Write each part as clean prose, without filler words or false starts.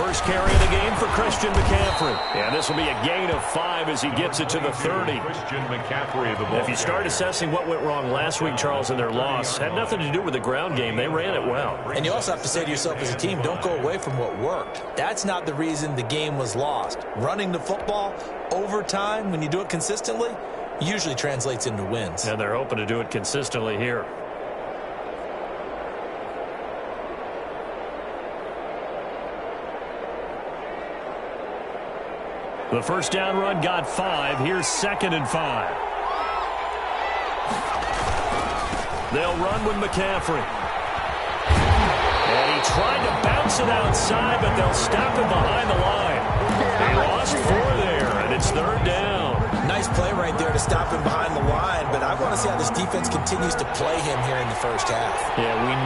First carry of the game for Christian McCaffrey. And this will be a gain of 5 as he gets it to the 30. Christian McCaffrey, the ball. If you start assessing what went wrong last week, Charles, in their loss, had nothing to do with the ground game. They ran it well. And you also have to say to yourself as a team, don't go away from what worked. That's not the reason the game was lost. Running the football over time, when you do it consistently, usually translates into wins. And they're hoping to do it consistently here. The first down run got 5. Here's 2nd and 5. They'll run with McCaffrey. And he tried to bounce it outside, but they'll stop him behind the line. They lost 4 there, and it's 3rd down. Nice play right there to stop him behind the line, but I want to see how this defense continues to play him here in the first half. Yeah, you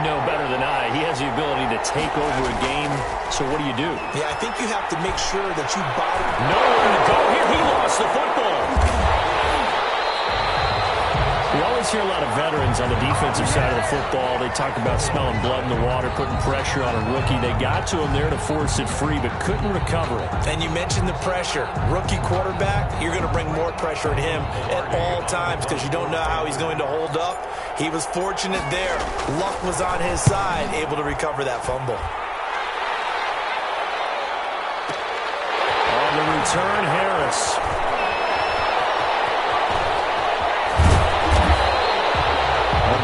know better than I. He has the ability to take over a game, so what do you do? Yeah, I think you have to make sure that you bottom. Nowhere to go here. He lost the football. We always hear a lot of veterans on the defensive side of the football. They talk about smelling blood in the water, putting pressure on a rookie. They got to him there to force it free, but couldn't recover it. And you mentioned the pressure. Rookie quarterback, you're going to bring more pressure at him at all times because you don't know how he's going to hold up. He was fortunate there. Luck was on his side, able to recover that fumble. On the return, Harris.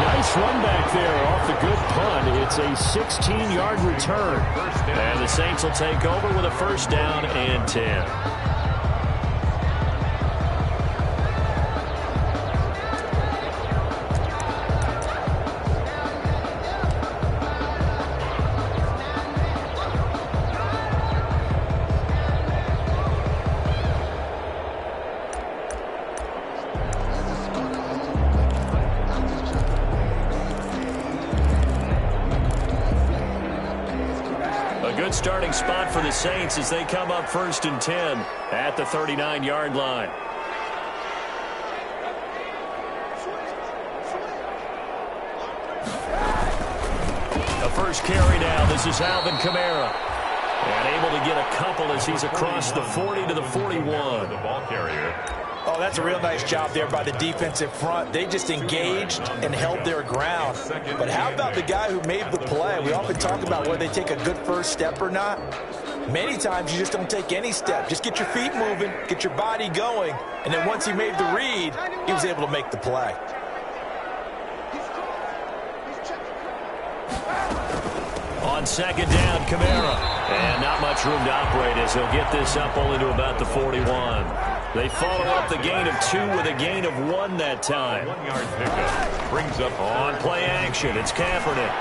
Nice run back there off the good punt. It's a 16-yard return. And the Saints will take over with a first down and 10. Starting spot for the Saints as they come up 1st and 10 at the 39-yard line. The first carry now. This is Alvin Kamara. And able to get a couple as he's across the 40 to the 41. The ball carrier. Oh, that's a real nice job there by the defensive front. They just engaged and held their ground. But how about the guy who made the play? We often talk about whether they take a good first step or not. Many times you just don't take any step. Just get your feet moving, get your body going, and then once he made the read, he was able to make the play. On 2nd down, Kamara. And not much room to operate as he'll get this up only to about the 41. They follow up the gain of 2 with a gain of 1 that time. 1-yard pickup brings up on play action. It's Kaepernick.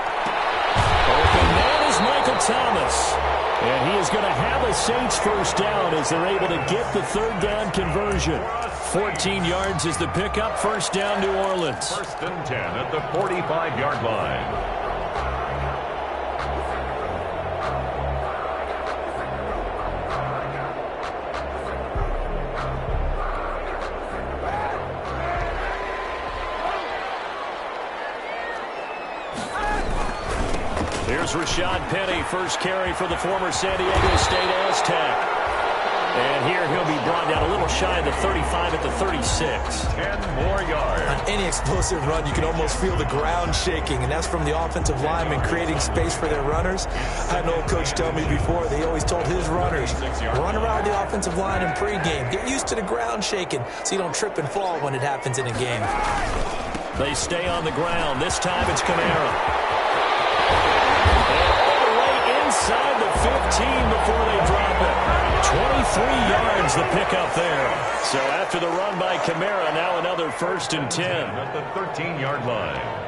Open man is Michael Thomas. And he is going to have a Saints first down as they're able to get the 3rd down conversion. 14 yards is the pickup. First down, New Orleans. 1st and 10 at the 45-yard line. Here's Rashad Penny, first carry for the former San Diego State Aztec. And here he'll be brought down a little shy of the 35 at the 36. 10 more yards. On any explosive run, you can almost feel the ground shaking, and that's from the offensive linemen creating space for their runners. I had an old coach tell me before, they always told his runners, run around the offensive line in pregame. Get used to the ground shaking so you don't trip and fall when it happens in a game. They stay on the ground. This time it's Kamara. Inside the 15 before they drop it. 23 yards the pickup there. So after the run by Kamara, now another 1st and 10. At the 13-yard line.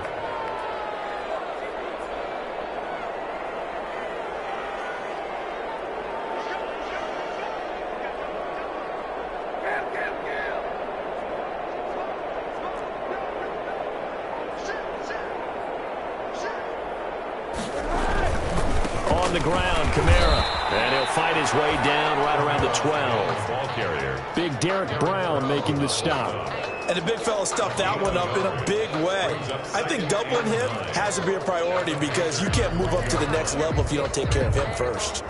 The ground, Kamara, and he'll fight his way down right around the 12. Ball carrier. Big Derek Brown making the stop. And the big fella stuffed that one up in a big way. I think doubling him has to be a priority because you can't move up to the next level if you don't take care of him first.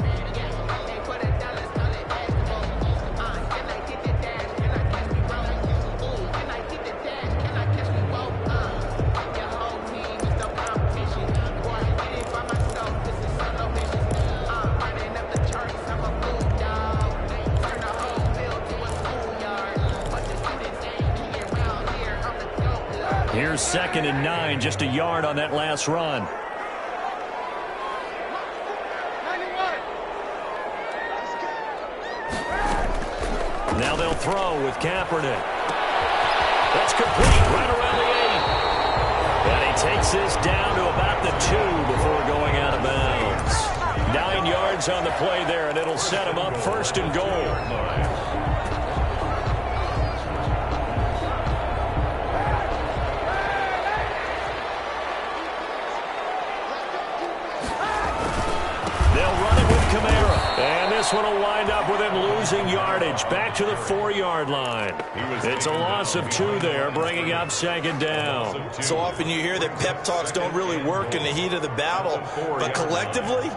Here's 2nd and 9, just a yard on that last run. Now they'll throw with Kaepernick. That's complete right around the 8. And he takes this down to about the 2 before going out of bounds. 9 yards on the play there, and it'll set him up 1st and goal. This one will wind up with him losing yardage back to the 4-yard line. It's a loss of 2 there, bringing up 2nd down. So often you hear that pep talks don't really work in the heat of the battle, but collectively,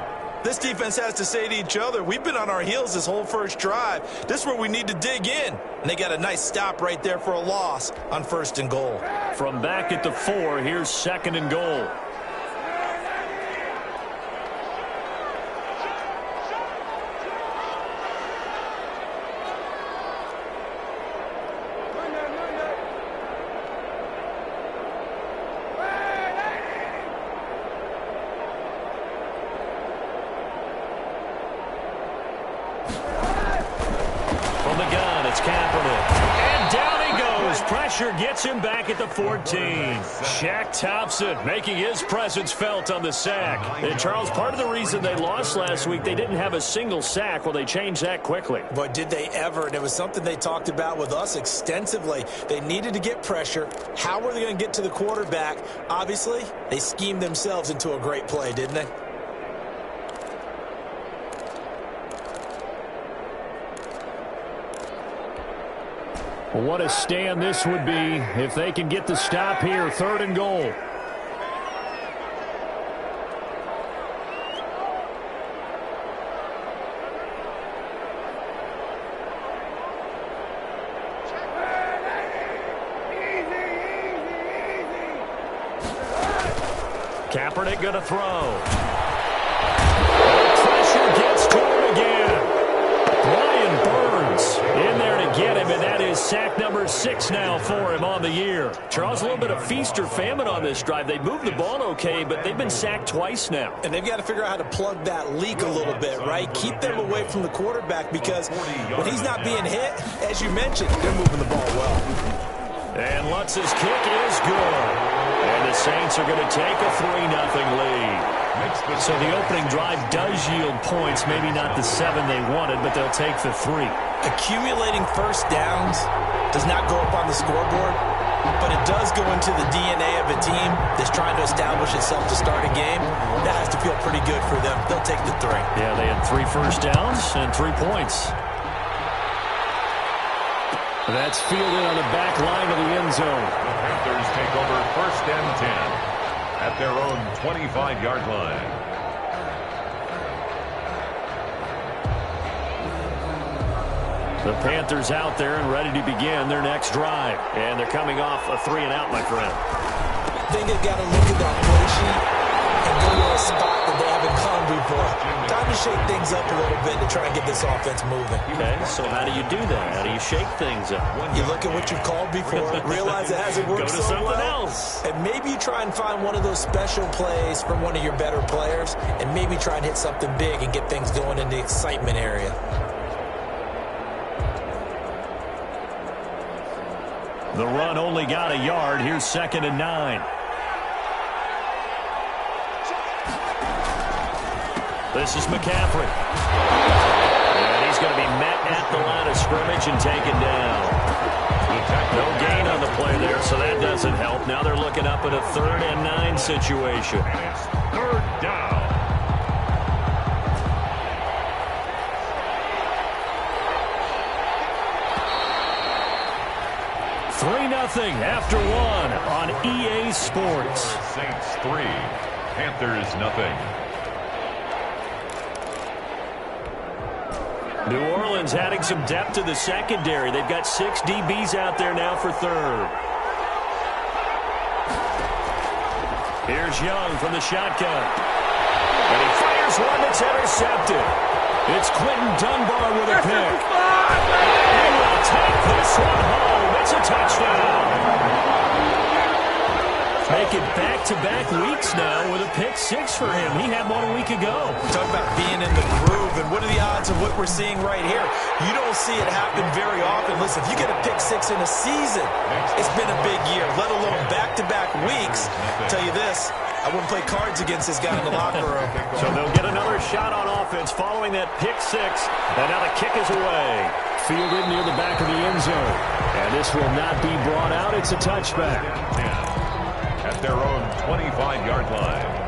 this defense has to say to each other, we've been on our heels this whole first drive. This is where we need to dig in. And they got a nice stop right there for a loss on 1st and goal. From back at the 4, here's 2nd and goal. Gets him back at the 14. Shaq Thompson making his presence felt on the sack. And Charles, part of the reason they lost last week, they didn't have a single sack. Well, they changed that quickly. But did they ever? And it was something they talked about with us extensively. They needed to get pressure. How were they going to get to the quarterback? Obviously, they schemed themselves into a great play, didn't they? What a stand this would be if they can get the stop here. 3rd and goal. Kaepernick going to throw. Pressure gets to him again. Brian Burns in there to get him, and that is sack number 6 now for him on the year. Charles, a little bit of feast or famine on this drive. They moved the ball okay, but they've been sacked twice now. And they've got to figure out how to plug that leak a little bit, right? Keep them away from the quarterback because when he's not being hit, as you mentioned, they're moving the ball well. And Lutz's kick is good. And the Saints are going to take a 3-0 lead. So the opening drive does yield points, maybe not the 7 they wanted, but they'll take the 3. Accumulating first downs does not go up on the scoreboard, but it does go into the DNA of a team that's trying to establish itself to start a game. That has to feel pretty good for them. They'll take the 3. Yeah, they had 3 first downs and 3 points. That's fielded on the back line of the end zone. The Panthers take over 1st and 10 at their own 25-yard line. The Panthers out there and ready to begin their next drive. And they're coming off a 3-and-out, my friend. I think they've got to look at that play sheet and go to a spot that they haven't gone before. Time to shake things up a little bit to try and get this offense moving. Okay, so how do you do that? How do you shake things up? You look at what you've called before, realize it hasn't worked so well. Go to something else. And maybe you try and find one of those special plays from one of your better players, and maybe try and hit something big and get things going in the excitement area. The run only got a yard. Here's 2nd and 9. This is McCaffrey. And he's going to be met at the line of scrimmage and taken down. No gain on the play there, so that doesn't help. Now they're looking up at a 3rd and 9 situation. And it's 3rd down. 3-0 after one on EA Sports. Saints 3, Panthers nothing. New Orleans adding some depth to the secondary. They've got 6 DBs out there now for third. Here's Young from the shotgun. And he fires one that's intercepted. It's Quentin Dunbar with a pick. He will take this one home. It's a touchdown. Making back-to-back weeks now with a pick 6 for him. He had one a week ago. Talk about being in the groove, and what are the odds of what we're seeing right here? You don't see it happen very often. Listen, if you get a pick 6 in a season, it's been a big year, let alone back-to-back weeks. I'll tell you this, I wouldn't play cards against this guy in the locker room. So they'll get another shot on offense following that pick 6, and now the kick is away. Fielded near the back of the end zone. And this will not be brought out. It's a touchback. At their own 25-yard line.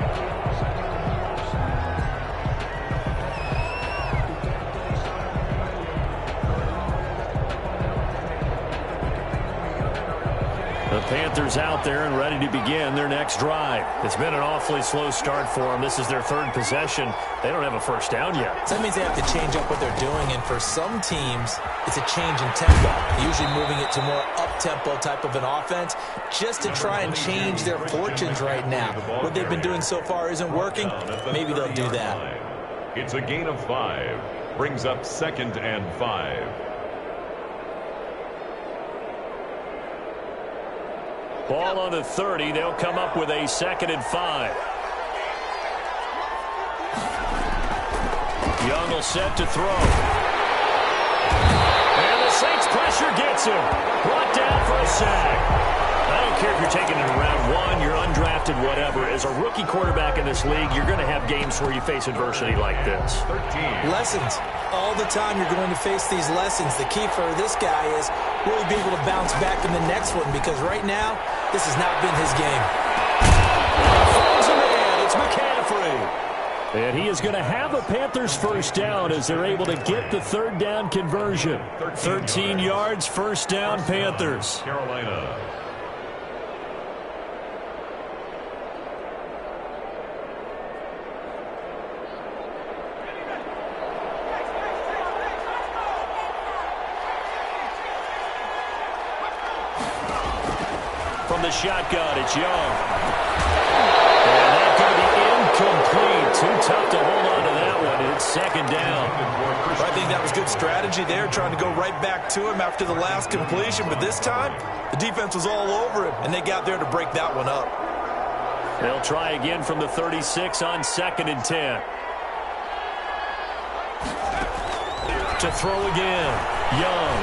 The Panthers out there and ready to begin their next drive. It's been an awfully slow start for them. This is their third possession. They don't have a first down yet. So that means they have to change up what they're doing, and for some teams, it's a change in tempo, usually moving it to more up-tempo type of an offense just to try and change their fortunes right now. What they've been doing so far isn't working. Maybe they'll do that. It's a gain of 5. Brings up 2nd and 5. Ball on the 30. They'll come up with a 2nd and 5. Young will set to throw. And the Saints pressure gets him. Brought down for a sack. I don't care if you're taking it in round 1, you're undrafted, whatever. As a rookie quarterback in this league, you're going to have games where you face adversity like this. 13. Lessons. All the time you're going to face these lessons. The key for this guy is really be able to bounce back in the next one, because right now, this has not been his game. Falls in the end. It's McCaffrey. And he is going to have a Panthers first down as they're able to get the third down conversion. 13 yards, first down, Panthers. Carolina. From the shotgun, it's Young. And that's going to be incomplete. Too tough to hold on to that one. It's 2nd down. I think that was good strategy there, trying to go right back to him after the last completion. But this time, the defense was all over him, and they got there to break that one up. They'll try again from the 36 on 2nd and 10. To throw again, Young.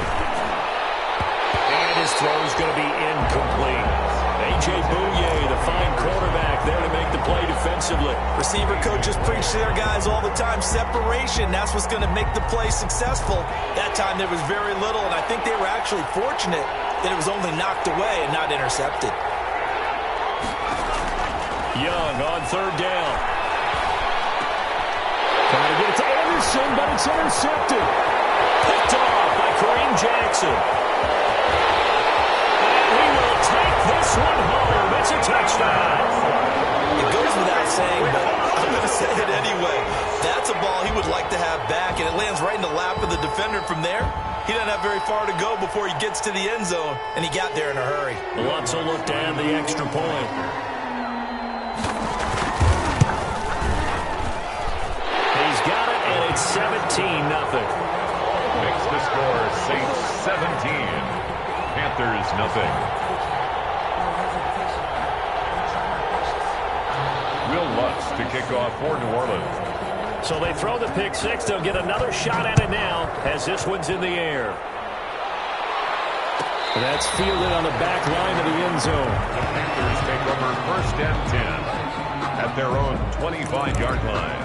And his throw is going to be incomplete. A.J. Bouye, the fine quarterback, there to make the play defensively. Receiver coaches preach to their guys all the time. Separation, that's what's going to make the play successful. That time there was very little, and I think they were actually fortunate that it was only knocked away and not intercepted. Young on 3rd down. Trying to get it to Anderson, but it's intercepted. Picked off by Kareem Jackson. And he will take this one home. It's a touchdown. It goes without saying, but I'm going to say it anyway. That's a ball he would like to have back, and it lands right in the lap of the defender from there. He doesn't have very far to go before he gets to the end zone, and he got there in a hurry. Lutz will look to add the extra point. He's got it, and it's 17-0. Makes the score Saints 17. Panthers nothing. Will Lutz to kick off for New Orleans. So they throw the pick 6. They'll get another shot at it now as this one's in the air. That's fielded on the back line of the end zone. The Panthers take over 1st and 10 at their own 25-yard line.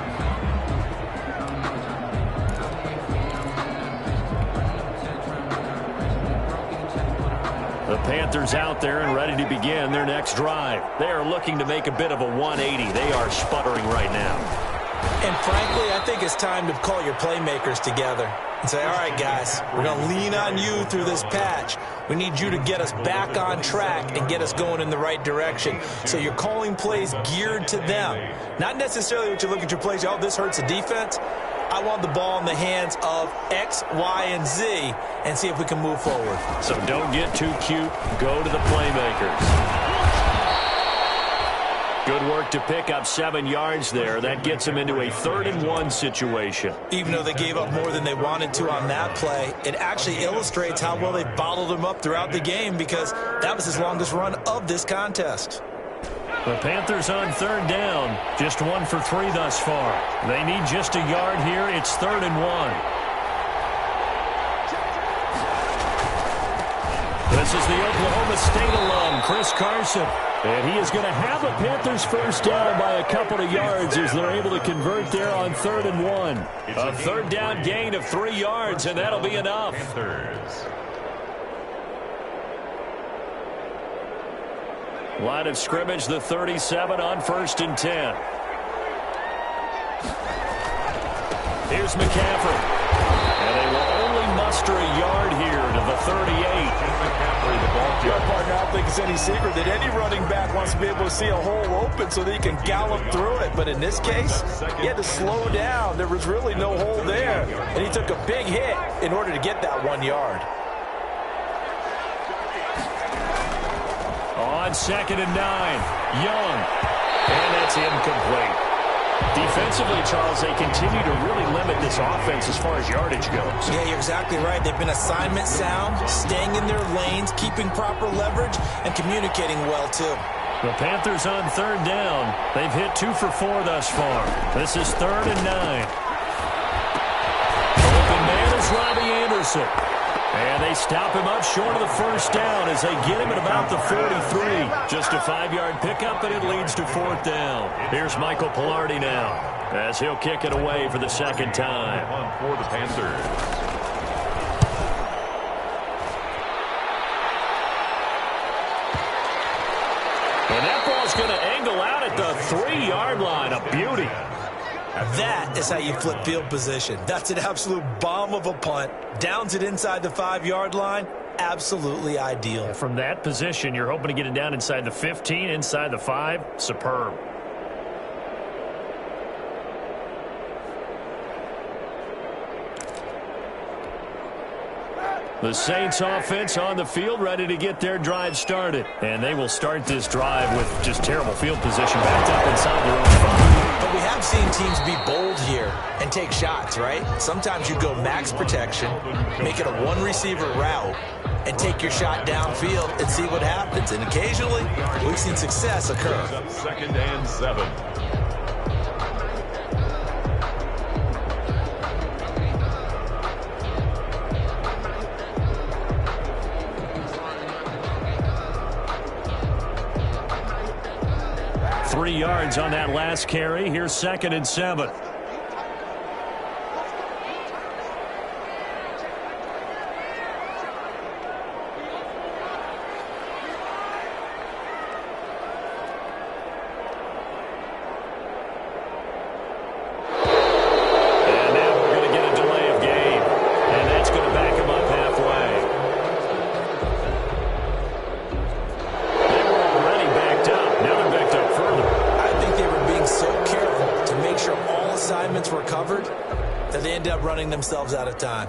The Panthers out there and ready to begin their next drive. They are looking to make a bit of a 180. They are sputtering right now. And frankly, I think it's time to call your playmakers together and say, all right, guys, we're going to lean on you through this patch. We need you to get us back on track and get us going in the right direction. So you're calling plays geared to them. Not necessarily what you look at your plays, oh, this hurts the defense. I want the ball in the hands of X, Y, and Z and see if we can move forward. So don't get too cute. Go to the playmakers. Good work to pick up 7 yards there. That gets them into a 3rd and 1 situation. Even though they gave up more than they wanted to on that play, it actually illustrates how well they bottled them up throughout the game because that was his longest run of this contest. The Panthers on 3rd down. Just 1 for 3 thus far. They need just a yard here. It's 3rd and 1. This is the Oklahoma State alum, Chris Carson. And he is going to have a Panthers first down by a couple of yards as they're able to convert there on 3rd and 1. A 3rd down gain of 3 yards, and that'll be enough. Line of scrimmage, the 37 on 1st and 10. Here's McCaffrey. And they will only muster a yard here to the 38. Your partner, I don't think it's any secret that any running back wants to be able to see a hole open so that he can gallop through it. But in this case, he had to slow down. There was really no hole there. And he took a big hit in order to get that 1 yard. On 2nd and 9, Young. And that's incomplete. Defensively, Charles, they continue to really limit this offense as far as yardage goes. Yeah, you're exactly right. They've been assignment sound, staying in their lanes, keeping proper leverage, and communicating well, too. The Panthers on 3rd down. They've hit 2 for 4 thus far. This is 3rd and 9. Open man is Robbie Anderson. And they stop him up short of the first down as they get him at about the 43. Just a 5-yard pickup, and it leads to 4th down. Here's Michael Pilardi now as he'll kick it away for the 2nd time. For the Panthers. And that ball's going to angle out at the 3-yard line. A beauty. That is how you flip field position. That's an absolute bomb of a punt. Downs it inside the 5-yard line. Absolutely ideal. From that position, you're hoping to get it down inside the 15, inside the 5. Superb. The Saints offense on the field, ready to get their drive started. And they will start this drive with just terrible field position backed up inside their own 5. But we have seen teams be bold here and take shots, right? Sometimes you go max protection, make it a 1-receiver route, and take your shot downfield and see what happens. And occasionally, we've seen success occur. 2nd and 7. Three yards on that last carry. Here's 2nd and 7. Were covered that they end up running themselves out of time.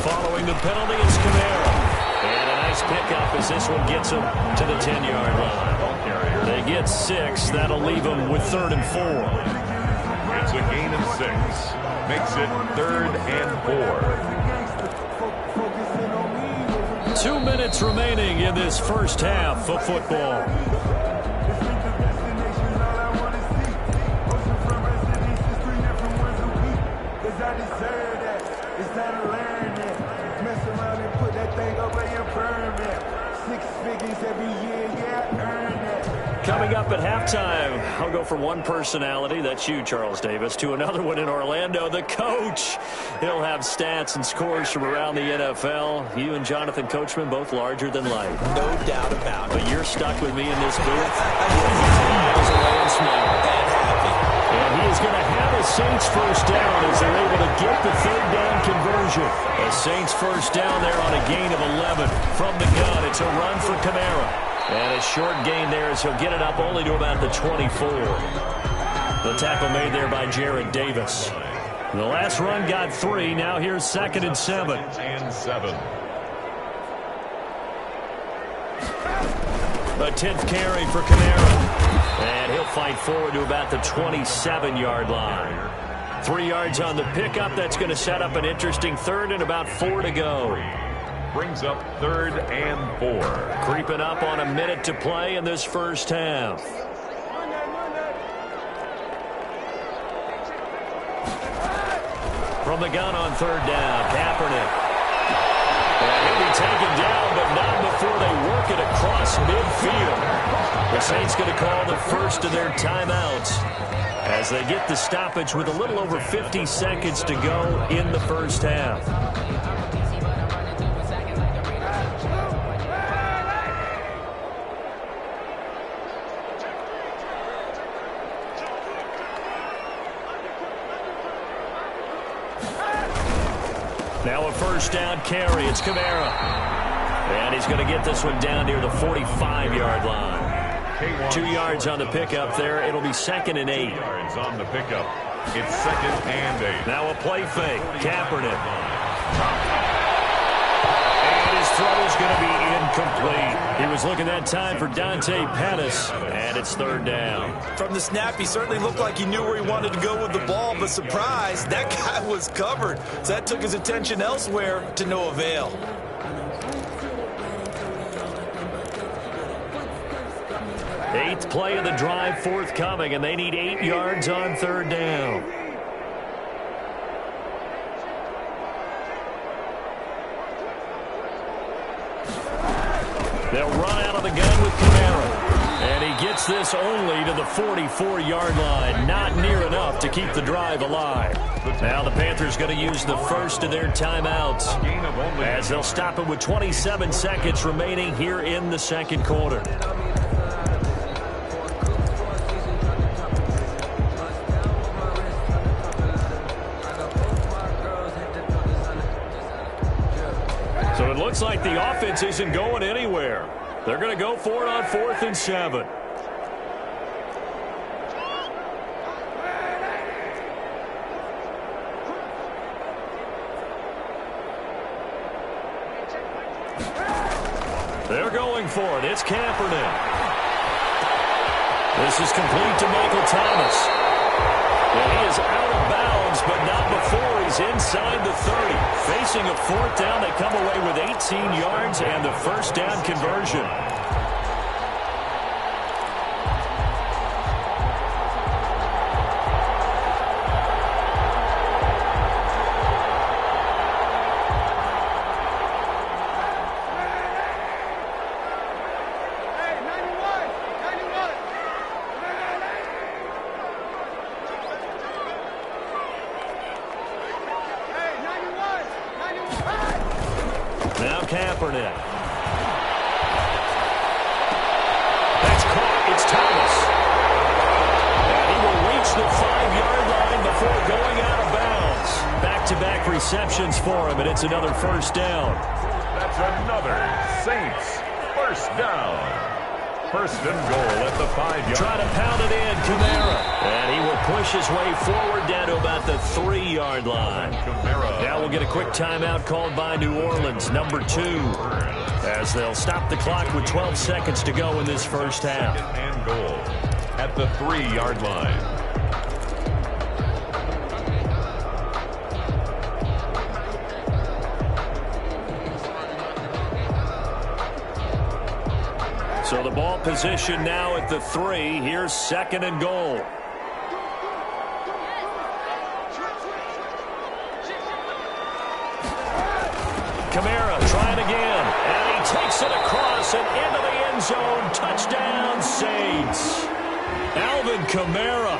Following the penalty is Camaro. And a nice pickup as this one gets them to the 10-yard line. They get 6. That'll leave them with 3rd and 4. It's a gain of 6. Makes it 3rd and 4. 2 minutes remaining in this first half of football. Coming up at halftime. halftime, I'll go from one personality, that's you, Charles Davis, to another one in Orlando, the coach. He'll have stats and scores from around the NFL. You and Jonathan Coachman, both larger than life. No doubt about it. But you're stuck with me in this booth. Miles away and smiling. And happy. And he is going to have a Saints first down as they're able to get the third down conversion. A Saints first down there on a gain of 11. From the gun, it's a run for Kamara. And a short gain there as he'll get it up only to about the 24. The tackle made there by Jared Davis. The last run got 3. Now here's 2nd and 7. And 7. A 10th carry for Kamara. And he'll fight forward to about the 27-yard line. 3 yards on the pickup. That's going to set up an interesting third and about 4 to go. Brings up 3rd and 4. Creeping up on a minute to play in this first half. From the gun on 3rd down, Kaepernick. And he'll be taken down, but not before they work it across midfield. The Saints going to call the first of their timeouts as they get the stoppage with a little over 50 seconds to go in the first half. Now a first down carry. It's Kamara. And he's going to get this one down near the 45-yard line. 2 yards on the pickup there. It'll be 2nd and 8. 2 yards on the pickup. It's 2nd and 8. Now a play fake. Kaepernick. And his throw is going to be incomplete. He was looking that time for Dante Pettis. And it's 3rd down. From the snap, he certainly looked like he knew where he wanted to go with the ball, but surprise, that guy was covered. So that took his attention elsewhere to no avail. Eighth play of the drive forthcoming, and they need 8 yards on 3rd down. They'll run out of the gun with Kamara. And he gets this only to the 44-yard line. Not near enough to keep the drive alive. Now the Panthers going to use the first of their timeouts as they'll stop it with 27 seconds remaining here in the second quarter. So it looks like the offense isn't going anywhere. They're going to go for it on 4th and 7. They're going for it. It's Kaepernick. This is complete to Michael Thomas. And he is out of bounds, but not before he's inside the 30. Facing a 4th down, they come away with 18 yards and the first down conversion. Now Kaepernick. That's caught. It's Thomas. And he will reach the 5-yard line before going out of bounds. Back-to-back receptions for him, and it's another first down. That's another Saints first down. First and goal at the 5-yard. Try to pound it in, Kamara. And he will push his way forward down to about the 3-yard line. Now we'll get a quick timeout called by New Orleans, number 2, as they'll stop the clock with 12 seconds to go in this first half. Second and goal at the 3-yard line. So the ball position now at the 3. Here's 2nd and goal. Kamara trying again. And he takes it across and into the end zone. Touchdown, Saints. Alvin Kamara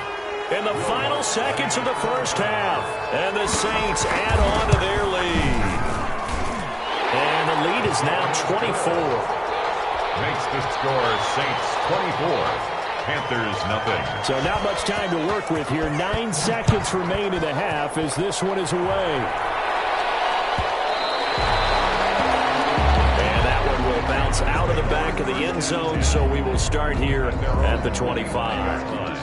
in the final seconds of the first half. And the Saints add on to their lead. And the lead is now 24. Makes the score Saints 24. Panthers nothing. So not much time to work with here. 9 seconds remain in the half as this one is away. Bounce out of the back of the end zone, so we will start here at the 25.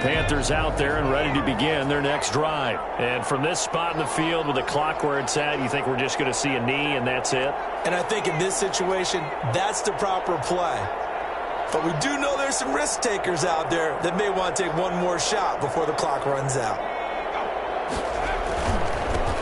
Panthers out there and ready to begin their next drive. And from this spot in the field with the clock where it's at, you think we're just going to see a knee and that's it? And I think in this situation, that's the proper play. But we do know there's some risk takers out there that may want to take one more shot before the clock runs out.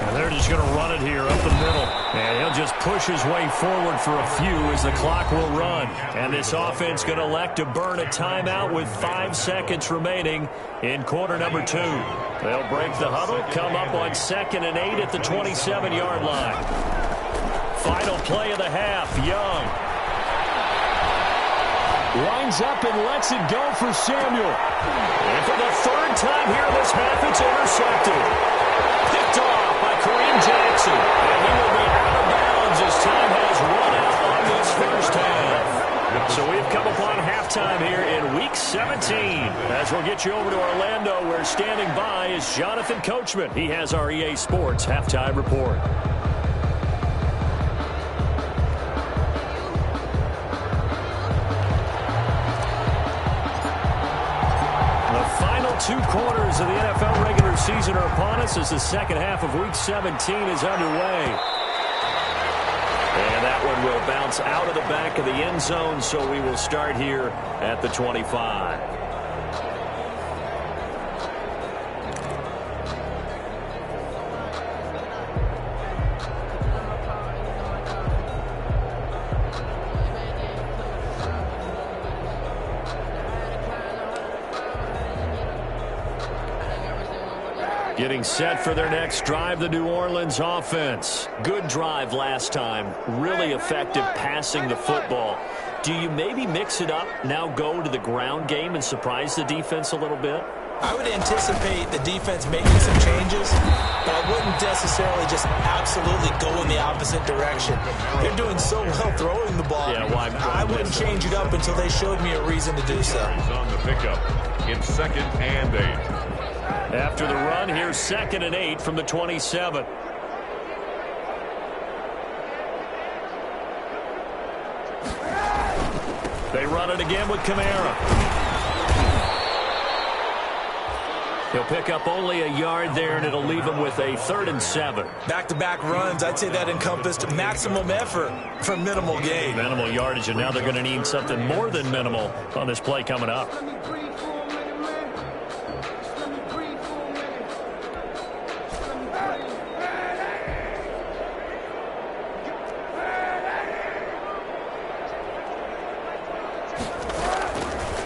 And they're just going to run it here up the middle. And he'll just push his way forward for a few as the clock will run. And this offense going to elect to burn a timeout with 5 seconds remaining in quarter number 2. They'll break the huddle, come up on 2nd and 8 at the 27-yard line. Final play of the half, Young. Lines up and lets it go for Samuel. And for the 3rd time here in this half, it's intercepted. Picked off by Kareem Jackson. And he will be out of bounds as time has run out on this first half. So we've come upon halftime here in Week 17. As we'll get you over to Orlando, where standing by is Jonathan Coachman. He has our EA Sports Halftime Report. The final 2 quarters of the NFL regular season are upon us as the second half of Week 17 is underway. And that one will bounce out of the back of the end zone, so we will start here at the 25. Getting set for their next drive, the New Orleans offense. Good drive last time. Really effective passing the football. Do you maybe mix it up, now go to the ground game and surprise the defense a little bit? I would anticipate the defense making some changes, but I wouldn't necessarily just absolutely go in the opposite direction. They're doing so well throwing the ball. Yeah, well, I wouldn't change it up until they showed me a reason to do so. He's on the pickup. It's 2nd and 8. After the run, here's 2nd and 8 from the 27. They run it again with Kamara. He'll pick up only a yard there, and it'll leave him with a 3rd and 7. Back-to-back runs, I'd say that encompassed maximum effort for minimal gain. Minimal yardage, and now they're going to need something more than minimal on this play coming up.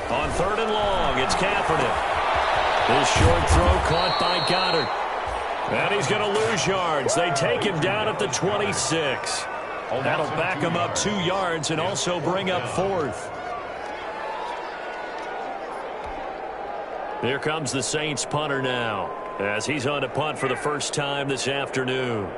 On 3rd and long, it's Kaepernick. His short throw caught by Goddard. And he's going to lose yards. They take him down at the 26. That'll back him up 2 yards and also bring up 4th. Here comes the Saints punter now, as he's on to punt for the first time this afternoon.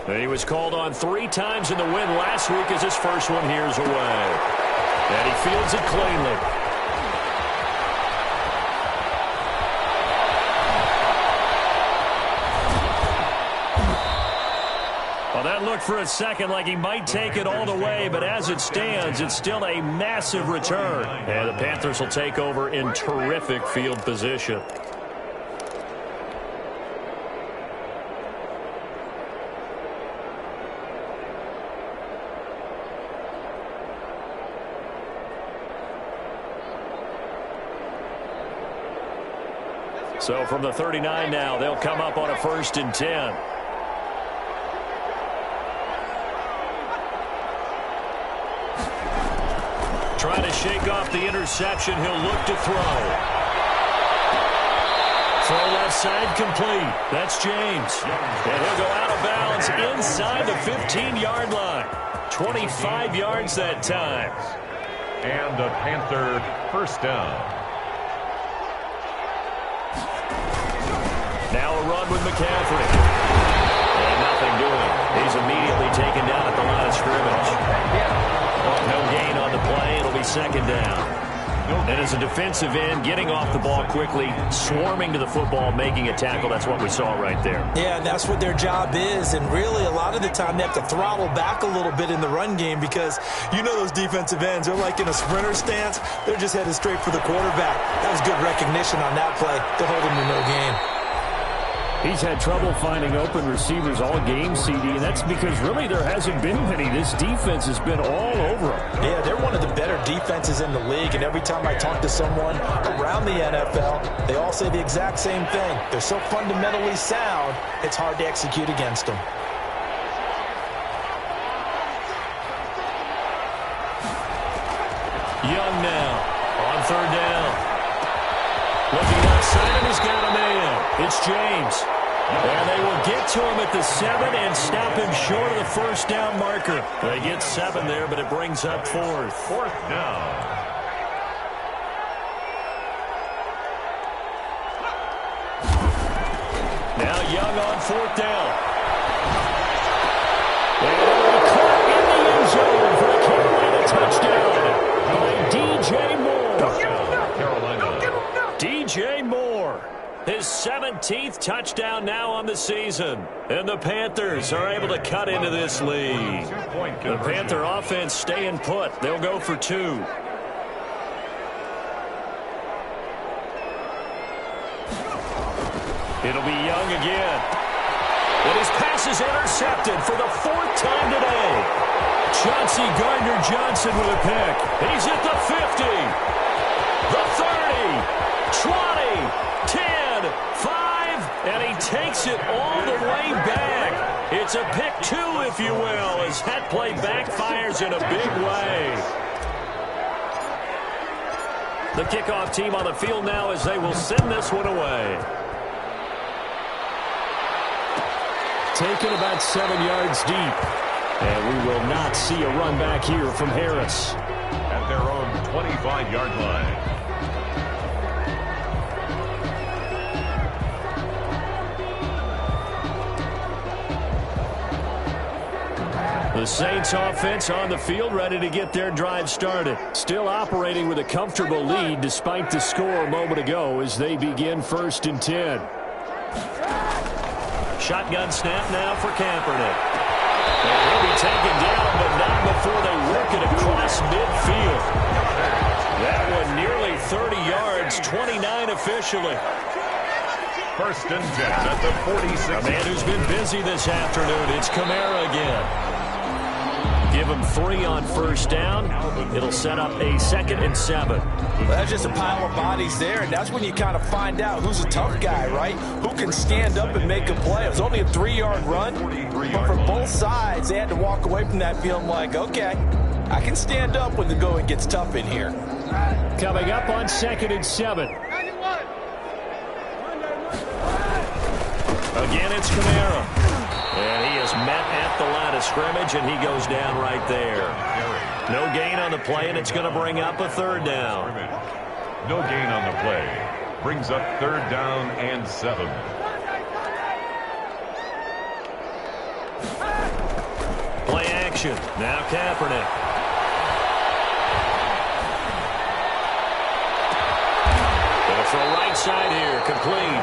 He was called on 3 times in the win last week as his first one here is away. And he fields it cleanly. Well, that looked for a second like he might take it all the way, but as it stands, it's still a massive return. And the Panthers will take over in terrific field position. So from the 39 now, they'll come up on a 1st and 10. Trying to shake off the interception. He'll look to throw. Throw left side complete. That's James. And he'll go out of bounds inside the 15-yard line. 25 yards that time. And a Panther 1st down. Now a run with McCaffrey. And nothing doing. He's immediately taken down at the line of scrimmage. No gain on the play. It'll be 2nd down. And as a defensive end, getting off the ball quickly, swarming to the football, making a tackle. That's what we saw right there. Yeah, and that's what their job is. And really, a lot of the time, they have to throttle back a little bit in the run game because you know those defensive ends, they're like in a sprinter stance. They're just headed straight for the quarterback. That was good recognition on that play to hold him to no gain. He's had trouble finding open receivers all game, CD, and that's because really there hasn't been many. This defense has been all over him. Yeah, they're one of the better defenses in the league, and every time I talk to someone around the NFL, they all say the exact same thing. They're so fundamentally sound, it's hard to execute against them. Young now on 3rd down. Looking outside, and he's got a man. It's James. And they will get to him at the 7 and stop him short of the 1st down marker. They get 7 there, but it brings up 4th. 4th down. Now Young on 4th down. And it'll be caught in the end zone for a Carolina touchdown by D.J. Moore. Carolina. D.J. Moore, his 17th touchdown now on the season. And the Panthers are able to cut into this lead. The Panther offense staying put. They'll go for 2. It'll be Young again. And his pass is intercepted for the 4th time today. Chauncey Gardner-Johnson with a pick. He's at the 50, the 30, 20, 10, 5, and he takes it all the way back. It's a pick 2, if you will, as that play backfires in a big way. The kickoff team on the field now as they will send this one away. Taken about 7 yards deep. And we will not see a run back here from Harris. At their own 25-yard line. The Saints offense on the field, ready to get their drive started. Still operating with a comfortable lead despite the score a moment ago as they begin 1st and 10. Shotgun snap now for Kaepernick. And he'll be taken down, but not before they work it across midfield. That one nearly 30 yards, 29 officially. 1st and 10 at the 46. A man who's been busy this afternoon, it's Kamara again. Give him 3 on 1st down. It'll set up a 2nd and 7. Well, that's just a pile of bodies there, and that's when you kind of find out who's a tough guy, right? Who can stand up and make a play. It was only a 3-yard run, but for both sides, they had to walk away from that feeling like, okay, I can stand up when the going gets tough in here. Coming up on 2nd and 7. Again, it's Kamara. And he is met at the line of scrimmage, and he goes down right there. No gain on the play, and it's going to bring up a 3rd down. No gain on the play. Brings up 3rd down and 7. Play action. Now Kaepernick. Gonna throw right side here. Complete.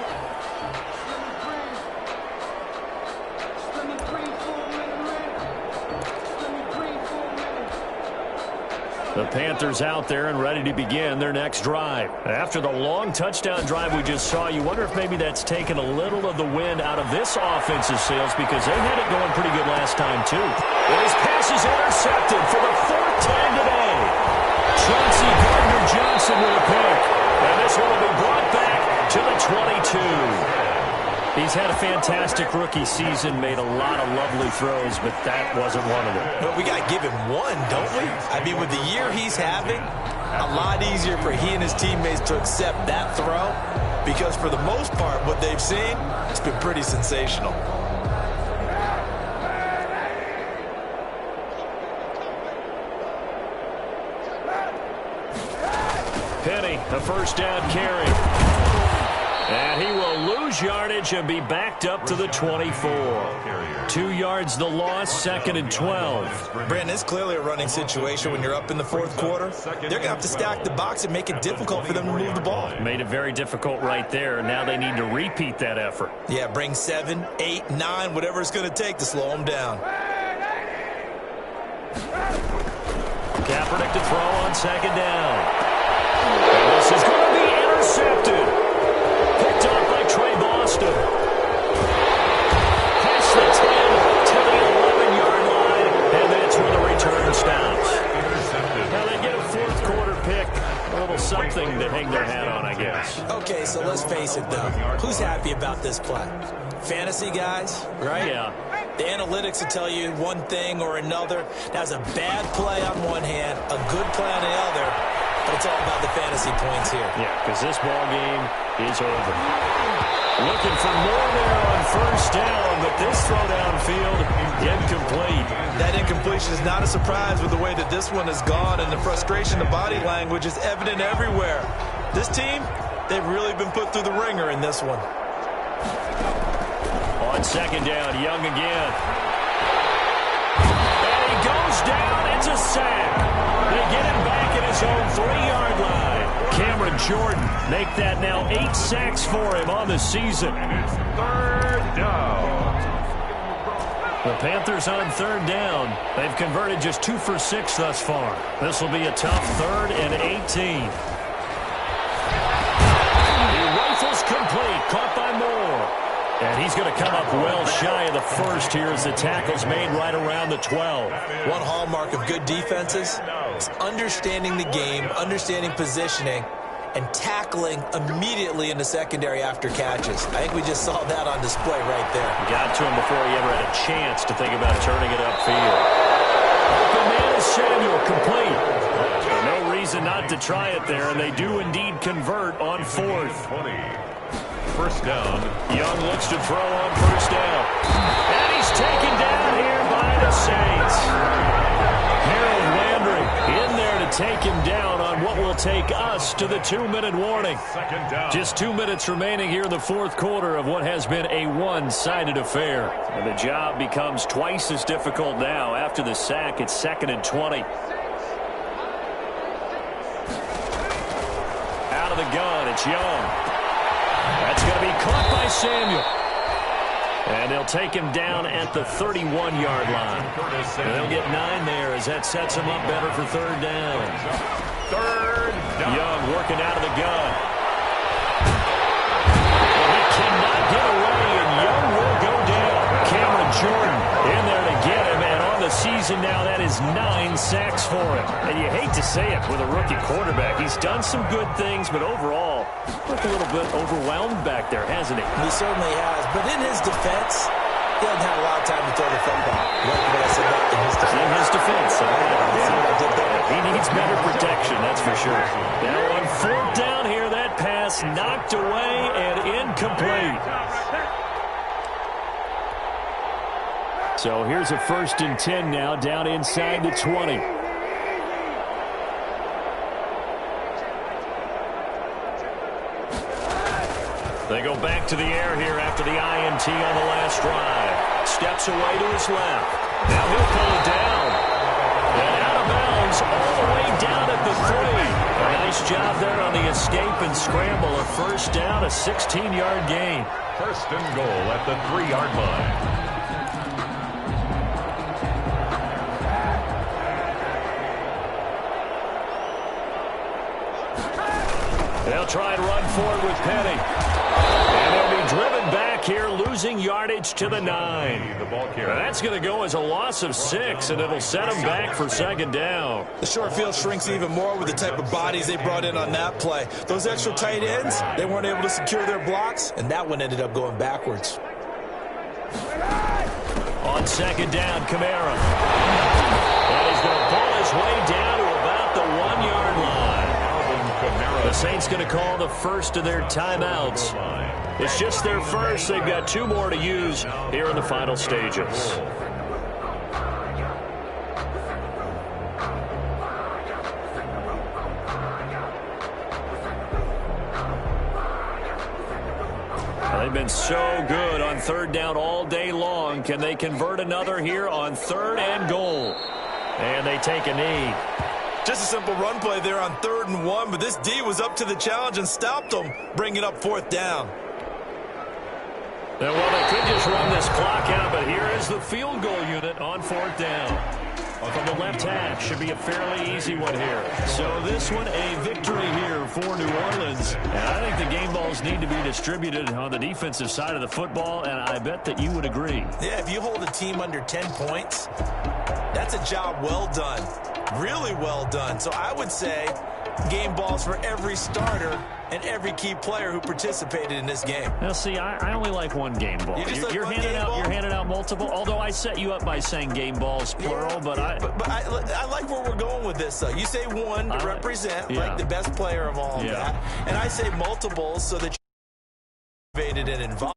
The Panthers out there and ready to begin their next drive. After the long touchdown drive we just saw, you wonder if maybe that's taken a little of the wind out of this offensive sails because they had it going pretty good last time, too. And his pass is intercepted for the fourth time today. Chauncey Gardner-Johnson with a pick. And this one will be brought back to the 22. He's had a fantastic rookie season, made a lot of lovely throws, but that wasn't one of them. But we got to give him one, don't we? I mean, with the year he's having, a lot easier for he and his teammates to accept that throw because for the most part, what they've seen, it's been pretty sensational. Penny, a first down carry. And he will lose yardage and be backed up to the 24. 2 yards the loss, 2nd and 12. Brandon, it's clearly a running situation when you're up in the fourth quarter. They're going to have to stack the box and make it difficult for them to move the ball. Made it very difficult right there. Now they need to repeat that effort. Yeah, bring 7, 8, 9, whatever it's going to take to slow them down. Kaepernick to throw on 2nd down. And this is going to be intercepted. Picked up by Trey Boston. Past the 10 to the 11-yard line, and that's where the return stops. Now they get a fourth quarter pick, a little something to hang their hat on, I guess. Okay, so let's face it, though. Who's happy about this play? Fantasy guys, right? Yeah. The analytics will tell you one thing or another. That's a bad play on one hand, a good play on the other, but it's all about the fantasy points here. Yeah, because this ball game is over. Looking for more there on first down, but this throw downfield, incomplete. That incompletion is not a surprise with the way that this one has gone, and the frustration, the body language is evident everywhere. This team, they've really been put through the ringer in this one. On 2nd down, Young again. And he goes down. It's a sack. They get him back at his own 3-yard line. Cameron Jordan make that now 8 sacks for him on the season. And it's 3rd down. The Panthers on 3rd down. They've converted just 2 for 6 thus far. This will be a tough 3rd and 18. He rifles complete. Caught by Moore. And he's going to come up well shy of the first here as the tackle's made right around the 12. One hallmark of good defenses is understanding the game, understanding positioning, and tackling immediately in the secondary after catches. I think we just saw that on display right there. Got to him before he ever had a chance to think about turning it upfield. Open man is Samuel, complete. No reason not to try it there, and they do indeed convert on 4th. 20. First down. Young looks to throw on first down. And he's taken down here by the Saints. Harold Landry in there to take him down on what will take us to the 2-minute warning. Second down. Just 2 minutes remaining here in the fourth quarter of what has been a one-sided affair. And the job becomes twice as difficult now. After the sack, it's 2nd and 20. Out of the gun, it's Young. That's going to be caught by Samuel. And they'll take him down at the 31-yard line. And they'll get 9 there as that sets him up better for 3rd down. 3rd down. Young working out of the gun. And he cannot get away, and Young will go down. Cameron Jordan in there to get him, and on the season now, that is 9 sacks for him. And you hate to say it with a rookie quarterback. He's done some good things, but overall, looked a little bit overwhelmed back there, hasn't he? He certainly has. But in his defense, he hasn't had a lot of time to throw the football. Like what I said about in his defense. In his defense. I did that. He needs better protection, that's for sure. Now on 4th down here, that pass knocked away and incomplete. So here's a 1st and 10 now, down inside the 20. They go back to the air here after the INT on the last drive. Steps away to his left. Now he'll pull it down. And out of bounds all the way down at the 3. A nice job there on the escape and scramble. A first down, a 16-yard gain. 1st and goal at the 3-yard line. They'll try and run forward with Penny. And they'll be driven back here, losing yardage to the 9. That's going to go as a loss of 6, and it'll set them back for second down. The short field shrinks even more with the type of bodies they brought in on that play. Those extra tight ends, they weren't able to secure their blocks, and that one ended up going backwards. On second down, Kamara. And he's going to pull his way down to about the 1-yard line. The Saints going to call the first of their timeouts. It's just their first. They've got 2 more to use here in the final stages. They've been so good on third down all day long. Can they convert another here on 3rd and goal? And they take a knee. Just a simple run play there on 3rd and 1, but this D was up to the challenge and stopped them, bringing up 4th down. Well, they could just run this clock out, but here is the field goal unit on 4th down. From the left hash, should be a fairly easy one here. So this one, a victory here for New Orleans. And I think the game balls need to be distributed on the defensive side of the football, and I bet that you would agree. Yeah, if you hold a team under 10 points, that's a job well done. Really well done. So I would say game balls for every starter and every key player who participated in this game. Now, see, I only like one game ball. You're handing out multiple, although I set you up by saying game balls, plural, but I like where we're going with this, though. You say one to represent, like the best player of all of that, and I say multiples so that you're motivated and involved.